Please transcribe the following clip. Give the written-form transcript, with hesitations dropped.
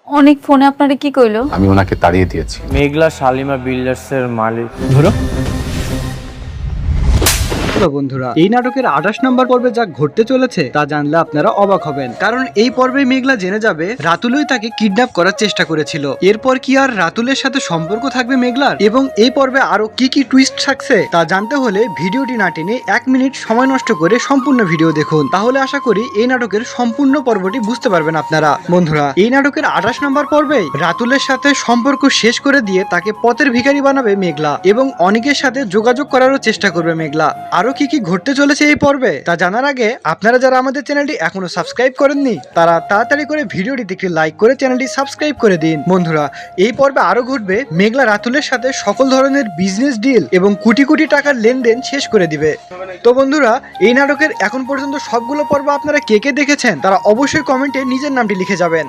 অনেক ফোনে আপনারে কি কইলো? আমি ওনাকে তাড়িয়ে দিয়েছি। মেঘলা শালিমা বিল্ডার্সের মালিক। ধরো বন্ধুরা, এই নাটকের 28 নম্বর পর্বে যা ঘটতে চলেছে তা জানলে আপনারা অবাক হবেন। কারণ এই পর্বে মেঘলা জেনে যাবে রাতুলই তাকে কিডন্যাপ করার চেষ্টা করেছিল। এরপর কি আর রাতুলের সাথে সম্পর্ক থাকবে মেঘলার, এবং এই পর্বে আরো কি কি টুইস্ট থাকছে তা জানতে হলে ভিডিওটি না টেনে 1 মিনিট সময় নষ্ট করে সম্পূর্ণ ভিডিও দেখুন। তাহলে আশা করি এই নাটকের সম্পূর্ণ পর্বটি বুঝতে পারবেন আপনারা। বন্ধুরা, এই নাটকের 28 নম্বর পর্বে রাতুলের সাথে সম্পর্ক শেষ করে দিয়ে তাকে পথের ভিখারি বানাবে মেঘলা, এবং অনেকের সাথে যোগাযোগ করারও চেষ্টা করবে মেঘলা। আরো কি কি ঘটতে চলেছে এই পর্বে তা জানার আগে আপনারা যারা আমাদের চ্যানেলটি এখনো সাবস্ক্রাইব করেননি তারা তাড়াতাড়ি করে ভিডিওটিতে একটি লাইক করে চ্যানেলটি সাবস্ক্রাইব করে দিন। বন্ধুরা, এই পর্বে আরো ঘটবে মেঘলা রাতুলের সাথে সকল ধরনের বিজনেস ডিল এবং কোটি কোটি টাকার লেনদেন শেষ করে দিবে। তো বন্ধুরা, এই নাটকের এখন পর্যন্ত সবগুলো পর্ব আপনারা কে কে দেখেছেন তারা অবশ্যই কমেন্টে নিজের নামটি লিখে যাবেন।